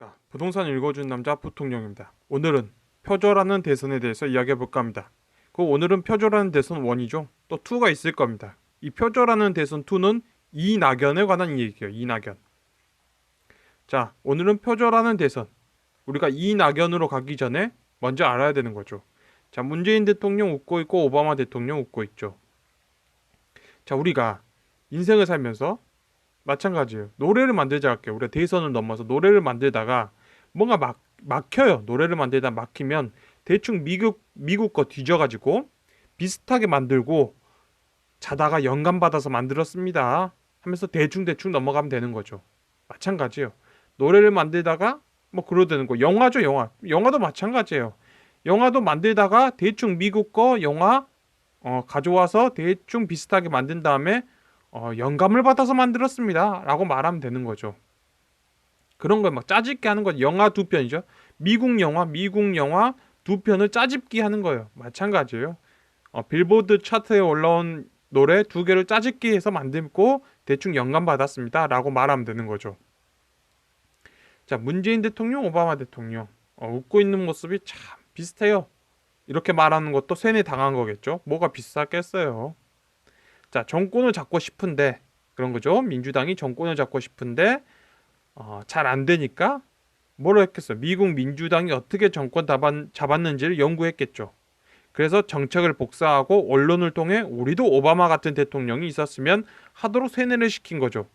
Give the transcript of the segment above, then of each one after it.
자, 부동산 읽어준 남자 부통령입니다. 오늘은 표절하는 대선에 대해서 이야기해볼까 합니다. 오늘은 표절하는 대선 1이죠. 또 2가 있을 겁니다. 이 표절하는 대선 2는 이낙연에 관한 얘기예요. 이낙연. 자, 오늘은 표절하는 대선. 우리가 이낙연으로 가기 전에 먼저 알아야 되는 거죠. 자, 문재인 대통령 웃고 있고 오바마 대통령 웃고 있죠. 자, 우리가 인생을 살면서 마찬가지예요. 노래를 만들자 할게요. 우리가 대선을 넘어서 노래를 만들다가 뭔가 막혀요. 노래를 만들다 막히면 대충 미국 거 뒤져가지고 비슷하게 만들고 자다가 영감 받아서 만들었습니다 하면서 대충 넘어가면 되는 거죠. 마찬가지예요. 노래를 만들다가 뭐 그러되는 거. 영화죠, 영화. 영화도 마찬가지예요. 영화도 만들다가 대충 미국 거 영화 가져와서 대충 비슷하게 만든 다음에 영감을 받아서 만들었습니다 라고 말하면 되는 거죠. 그런 걸 막 짜집기 하는 건 영화 2편이죠. 미국 영화 2편을 짜집기 하는 거예요. 마찬가지예요. 빌보드 차트에 올라온 노래 2개를 짜집기 해서 만들고 대충 영감 받았습니다 라고 말하면 되는 거죠. 자, 문재인 대통령, 오바마 대통령 웃고 있는 모습이 참 비슷해요. 이렇게 말하는 것도 세뇌 당한 거겠죠. 뭐가 비슷하겠어요. 자, 정권을 잡고 싶은데 그런 거죠. 민주당이 정권을 잡고 싶은데 잘 안 되니까 뭐로 했겠어요. 미국 민주당이 어떻게 정권 잡았는지를 연구했겠죠. 그래서 정책을 복사하고 언론을 통해 우리도 오바마 같은 대통령이 있었으면 하도록 세뇌를 시킨 거죠.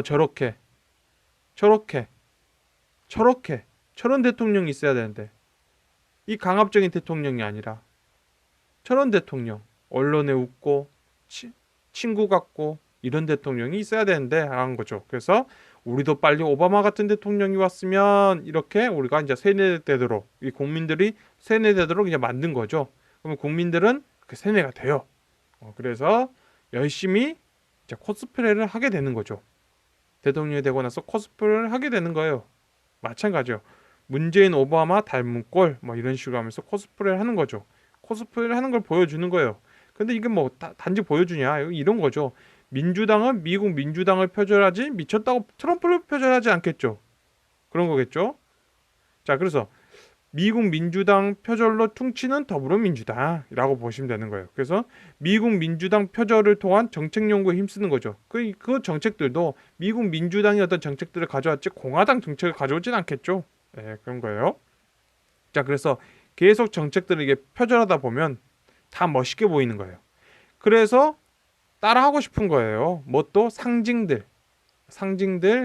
저렇게 저런 대통령이 있어야 되는데 이 강압적인 대통령이 아니라 저런 대통령, 언론에 웃고 친구 같고 이런 대통령이 있어야 되는데 하는 거죠. 그래서 우리도 빨리 오바마 같은 대통령이 왔으면 이렇게 우리가 이제 세뇌되도록 이 국민들이 세뇌되도록 이제 만든 거죠. 그러면 국민들은 그 세뇌가 돼요. 그래서 열심히 이제 코스프레를 하게 되는 거죠. 대통령이 되고 나서 코스프레를 하게 되는 거예요. 마찬가지요. 문재인 오바마 닮은 꼴 뭐 이런 식으로 하면서 코스프레를 하는 거죠. 코스프레를 하는 걸 보여주는 거예요. 근데 이게 뭐 단지 보여주냐 이런 거죠. 민주당은 미국 민주당을 표절하지 미쳤다고 트럼프를 표절하지 않겠죠. 그런 거겠죠. 자, 그래서 미국 민주당 표절로 퉁치는 더불어민주당이라고 보시면 되는 거예요. 그래서 미국 민주당 표절을 통한 정책 연구에 힘쓰는 거죠. 그 정책들도 미국 민주당이 어떤 정책들을 가져왔지 공화당 정책을 가져오진 않겠죠. 네, 그런 거예요. 자, 그래서 계속 정책들을 이게 표절하다 보면 다 멋있게 보이는 거예요. 그래서 따라하고 싶은 거예요. 뭐 또 상징들,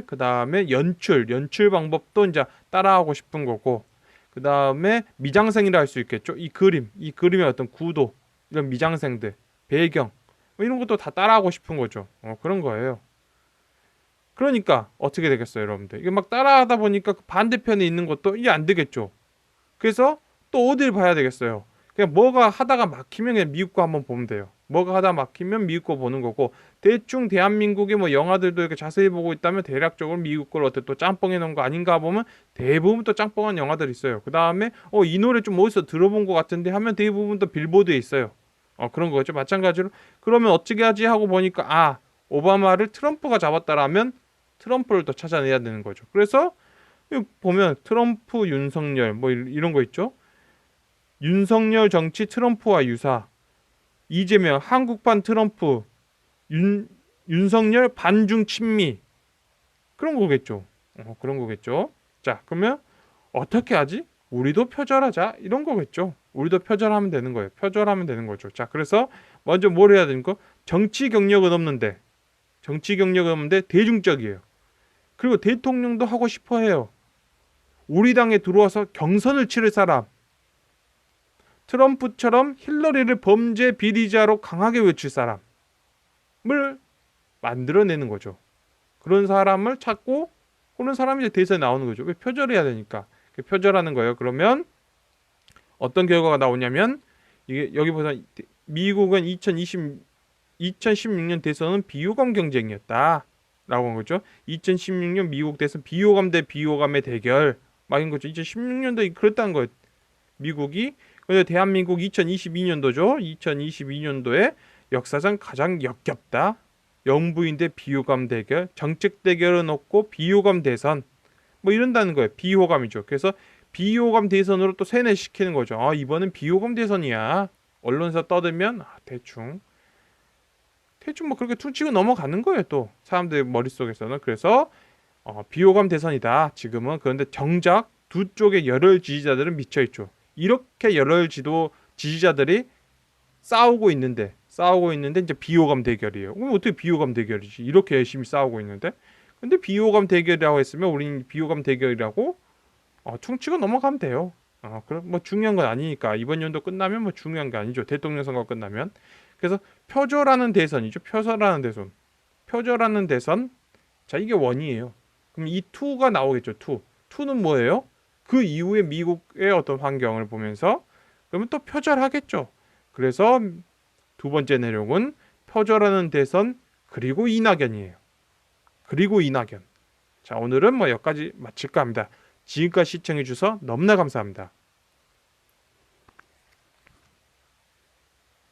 그 다음에 연출 방법도 이제 따라하고 싶은 거고, 그 다음에 미장센이라 할 수 있겠죠. 이 그림의 어떤 구도, 이런 미장센들, 배경, 뭐 이런 것도 다 따라하고 싶은 거죠. 그런 거예요. 그러니까 어떻게 되겠어요, 여러분들? 이게 막 따라하다 보니까 그 반대편에 있는 것도 이게 안 되겠죠. 그래서 또 어딜 봐야 되겠어요? 그냥 뭐가 하다가 막히면 그냥 미국 거 한번 보면 돼요. 뭐가 하다 막히면 미국 거 보는 거고, 대충 대한민국의 뭐 영화들도 이렇게 자세히 보고 있다면 대략적으로 미국 걸 어떻게 또 짬뽕해 놓은 거 아닌가 보면 대부분 또 짬뽕한 영화들 있어요. 그 다음에 이 노래 좀 어디서 들어본 것 같은데 하면 대부분 또 빌보드에 있어요. 그런 거죠. 마찬가지로 그러면 어떻게 하지 하고 보니까 오바마를 트럼프가 잡았다라면 트럼프를 더 찾아내야 되는 거죠. 그래서 보면 트럼프, 윤석열 뭐 이런 거 있죠. 윤석열 정치 트럼프와 유사. 이재명 한국판 트럼프. 윤석열 반중 친미. 그런 거겠죠. 그런 거겠죠. 자, 그러면 어떻게 하지? 우리도 표절하자. 이런 거겠죠. 우리도 표절하면 되는 거예요. 표절하면 되는 거죠. 자, 그래서 먼저 뭘 해야 되는 거? 정치 경력은 없는데 대중적이에요. 그리고 대통령도 하고 싶어 해요. 우리 당에 들어와서 경선을 치를 사람. 트럼프처럼 힐러리를 범죄 비리자로 강하게 외칠 사람을 만들어내는 거죠. 그런 사람을 찾고 그런 사람이 이제 대선에 나오는 거죠. 왜 표절해야 되니까. 표절하는 거예요. 그러면 어떤 결과가 나오냐면 이게 여기 보면 미국은 2016년 대선은 비호감 경쟁이었다. 라고 한 거죠. 2016년 미국 대선 비호감 대 비호감의 대결 막인 거죠. 2016년도에 그랬다는 거예요. 미국이. 그래서 대한민국 2022년도죠. 2022년도에 역사상 가장 역겹다. 영부인 대 비호감 대결, 정책 대결은 없고 비호감 대선. 뭐 이런다는 거예요. 비호감이죠. 그래서 비호감 대선으로 또 세뇌시키는 거죠. 이번엔 비호감 대선이야. 언론사 떠들면 대충 뭐 그렇게 퉁치고 넘어가는 거예요. 또 사람들 머릿속에서는. 그래서 비호감 대선이다 지금은. 그런데 정작 두 쪽의 열혈 지지자들은 미쳐있죠. 이렇게 열혈 지지자들이 싸우고 있는데 이제 비호감 대결이에요. 그럼 어떻게 비호감 대결이지? 이렇게 열심히 싸우고 있는데. 근데 비호감 대결이라고 했으면 우린 비호감 대결이라고 퉁치고 넘어가면 돼요. 그럼 뭐 중요한 건 아니니까. 이번 연도 끝나면 뭐 중요한 게 아니죠. 대통령 선거 끝나면. 그래서 표절하는 대선이죠. 표절하는 대선. 자, 이게 원이에요. 그럼 이 투가 나오겠죠. 투는 뭐예요? 그 이후에 미국의 어떤 환경을 보면서 그러면 또 표절하겠죠. 그래서 두 번째 내용은 표절하는 대선 그리고 이낙연이에요. 그리고 이낙연. 자, 오늘은 뭐 여기까지 마칠까 합니다. 지금까지 시청해 주셔서 너무나 감사합니다.